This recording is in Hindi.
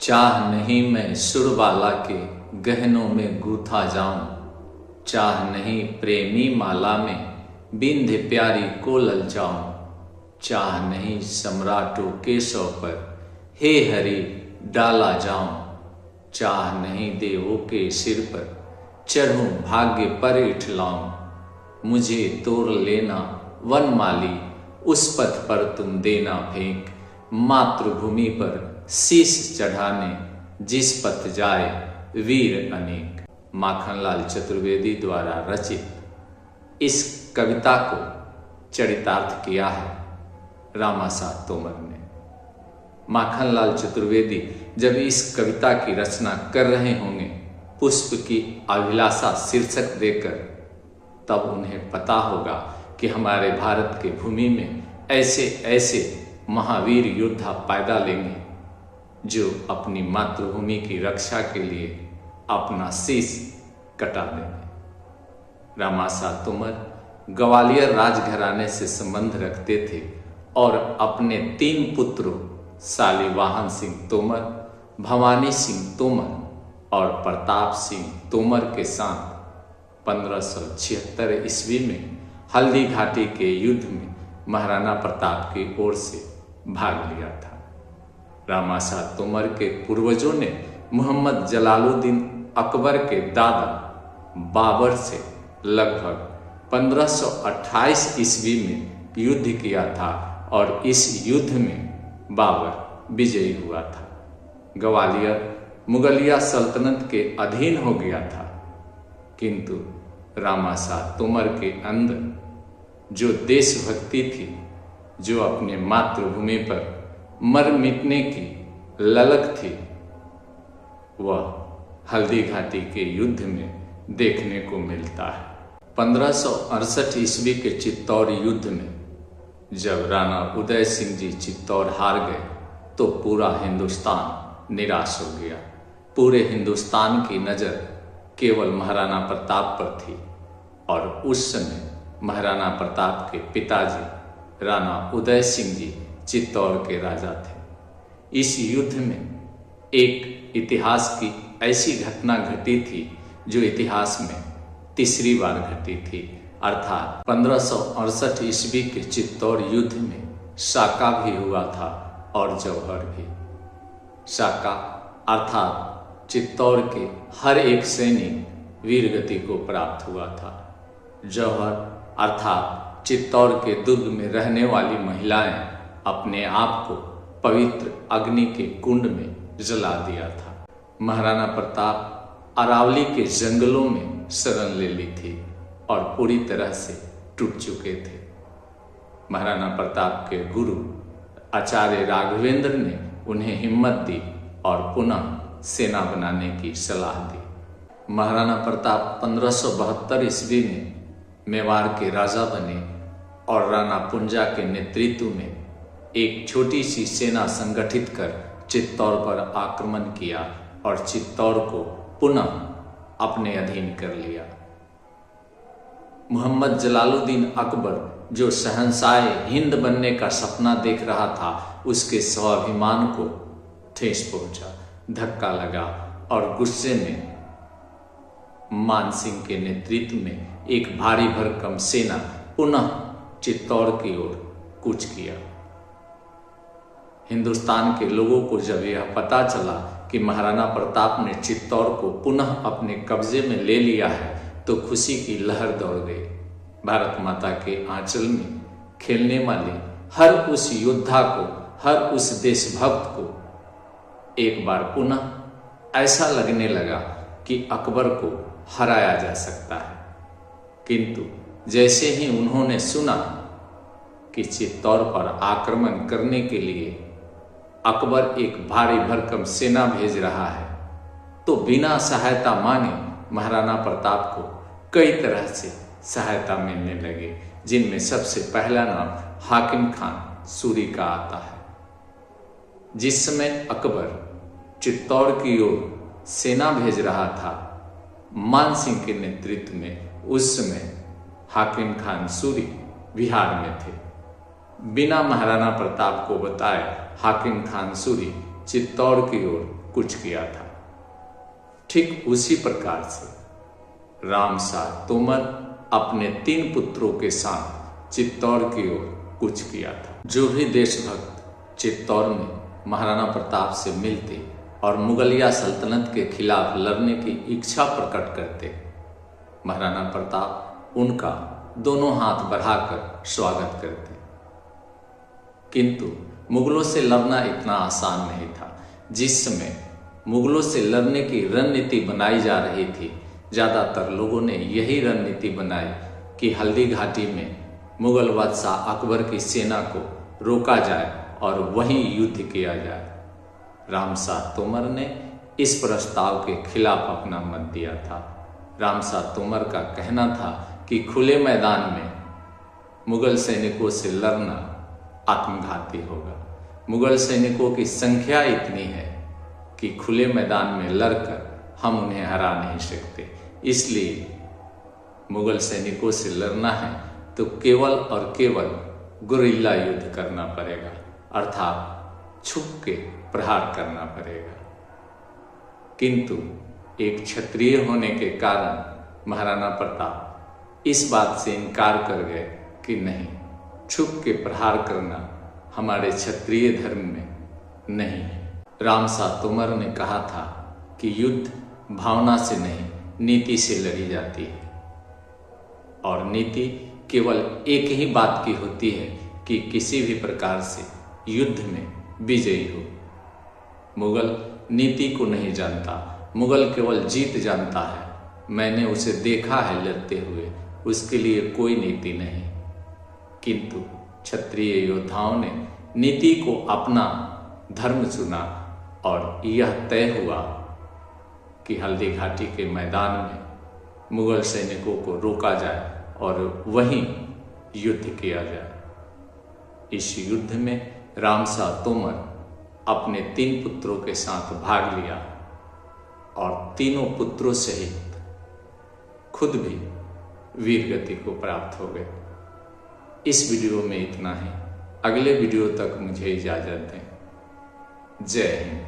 चाह नहीं मैं सुरबाला के गहनों में गूथा जाऊं, चाह नहीं प्रेमी माला में बिंध्य प्यारी को ललचाऊं, चाह नहीं सम्राटों केशव पर हे हरि डाला जाऊं, चाह नहीं देवों के सिर पर चढ़ूं भाग्य पर इठलाऊं, मुझे तोड़ लेना वनमाली उस पथ पर तुम देना फेंक, मातृभूमि पर शीश चढ़ाने जिस पथ जाए वीर अनेक। माखनलाल चतुर्वेदी द्वारा रचित इस कविता को चरितार्थ किया है रामासात तोमर ने। माखनलाल चतुर्वेदी जब इस कविता की रचना कर रहे होंगे पुष्प की अभिलाषा शीर्षक देकर, तब उन्हें पता होगा कि हमारे भारत के भूमि में ऐसे ऐसे महावीर योद्धा पैदा लेंगे जो अपनी मातृभूमि की रक्षा के लिए अपना शीश कटा देंगे। रामासात तोमर ग्वालियर राजघराने से संबंध रखते थे और अपने 3 पुत्रों शालिवाहन सिंह तोमर, भवानी सिंह तोमर और प्रताप सिंह तोमर के साथ 1576 ईस्वी में हल्दी घाटी के युद्ध में महाराणा प्रताप की ओर से भाग लिया था। रामासात तोमर के पूर्वजों ने मोहम्मद जलालुद्दीन अकबर के दादा बाबर से लगभग 1528 ईस्वी में युद्ध किया था और इस युद्ध में बाबर विजयी हुआ था। ग्वालियर मुगलिया सल्तनत के अधीन हो गया था, किंतु रामासात तोमर के अंदर जो देशभक्ति थी, जो अपने मातृभूमि पर मर मिटने की ललक थी, वह हल्दी घाटी के युद्ध में देखने को मिलता है। 1568 ईस्वी के चित्तौड़ युद्ध में जब राणा उदय सिंह जी चित्तौड़ हार गए तो पूरा हिंदुस्तान निराश हो गया। पूरे हिंदुस्तान की नज़र केवल महाराणा प्रताप पर थी और उस समय महाराणा प्रताप के पिताजी राणा उदय सिंह जी चित्तौड़ के राजा थे। इस युद्ध में एक इतिहास की ऐसी घटना घटी थी जो इतिहास में तीसरी बार घटी थी, अर्थात 1568 ईस्वी के चित्तौड़ युद्ध में साका भी हुआ था और जौहर भी। साका अर्थात चित्तौड़ के हर एक सैनिक वीरगति को प्राप्त हुआ था। जौहर अर्थात चित्तौड़ के दुर्ग में रहने वाली महिलाएं अपने आप को पवित्र अग्नि के कुंड में जला दिया था। महाराणा प्रताप अरावली के जंगलों में शरण ले ली थी और पूरी तरह से टूट चुके थे। महाराणा प्रताप के गुरु आचार्य राघवेंद्र ने उन्हें हिम्मत दी और पुनः सेना बनाने की सलाह दी। महाराणा प्रताप 1572 ईस्वी में मेवाड़ के राजा बने और राणा पुंजा के नेतृत्व में एक छोटी सी सेना संगठित कर चित्तौड़ पर आक्रमण किया और चित्तौड़ को पुनः अपने अधीन कर लिया। मोहम्मद जलालुद्दीन अकबर जो शहंशाह हिंद बनने का सपना देख रहा था, उसके स्वाभिमान को ठेस पहुंचा, धक्का लगा और गुस्से में मान सिंह के नेतृत्व में एक भारी भरकम सेना पुनः चित्तौड़ की ओर कूच किया। हिंदुस्तान के लोगों को जब यह पता चला कि महाराणा प्रताप ने चित्तौड़ को पुनः अपने कब्जे में ले लिया है तो खुशी की लहर दौड़ गई। भारत माता के आंचल में खेलने वाले हर उस योद्धा को, हर उस देशभक्त को एक बार पुनः ऐसा लगने लगा कि अकबर को हराया जा सकता है। किंतु जैसे ही उन्होंने सुना कि चित्तौड़ पर आक्रमण करने के लिए अकबर एक भारी भरकम सेना भेज रहा है, तो बिना सहायता मांगे महाराणा प्रताप को कई तरह से सहायता मिलने लगे, जिनमें सबसे पहला नाम हाकिम खान सूरी का आता है। जिस समय अकबर चित्तौड़ की ओर सेना भेज रहा था मान सिंह के नेतृत्व में, उस समय हाकिम खान सूरी बिहार में थे। बिना महाराणा प्रताप को बताए हाकिम खान सूरी चित्तौड़ की ओर कूच किया था। ठीक उसी प्रकार से रामशाह तोमर अपने 3 पुत्रों के साथ चित्तौड़ की ओर कूच किया था। जो भी देशभक्त चित्तौड़ में महाराणा प्रताप से मिलते और मुगलिया सल्तनत के खिलाफ लड़ने की इच्छा प्रकट करते, महाराणा प्रताप उनका दोनों हाथ बढ़ाकर स्वागत करते। किंतु मुगलों से लड़ना इतना आसान नहीं था। जिस समय मुगलों से लड़ने की रणनीति बनाई जा रही थी, ज़्यादातर लोगों ने यही रणनीति बनाई कि हल्दी घाटी में मुगल बादशाह अकबर की सेना को रोका जाए और वहीं युद्ध किया जाए। रामशाह तोमर ने इस प्रस्ताव के खिलाफ अपना मत दिया था। रामशाह तोमर का कहना था कि खुले मैदान में मुगल सैनिकों से लड़ना आत्मघाती होगा। मुगल सैनिकों की संख्या इतनी है कि खुले मैदान में लड़कर हम उन्हें हरा नहीं सकते। इसलिए मुगल सैनिकों से लड़ना है तो केवल और केवल गुरिल्ला युद्ध करना पड़ेगा, अर्थात छुप के प्रहार करना पड़ेगा। किंतु एक क्षत्रिय होने के कारण महाराणा प्रताप इस बात से इनकार कर गए कि नहीं, छुप के प्रहार करना हमारे क्षत्रिय धर्म में नहीं है। रामशाह तोमर ने कहा था कि युद्ध भावना से नहीं, नीति से लड़ी जाती है, और नीति केवल एक ही बात की होती है कि किसी भी प्रकार से युद्ध में विजयी हो। मुगल नीति को नहीं जानता, मुगल केवल जीत जानता है। मैंने उसे देखा है लड़ते हुए, उसके लिए कोई नीति नहीं। किंतु क्षत्रिय योद्धाओं ने नीति को अपना धर्म चुना और यह तय हुआ कि हल्दी घाटी के मैदान में मुगल सैनिकों को रोका जाए और वहीं युद्ध किया जाए। इस युद्ध में रामशाह तोमर अपने 3 पुत्रों के साथ भाग लिया और तीनों पुत्रों सहित खुद भी वीरगति को प्राप्त हो गए। इस वीडियो में इतना ही। अगले वीडियो तक मुझे इजाज़त दें। जय हिंद।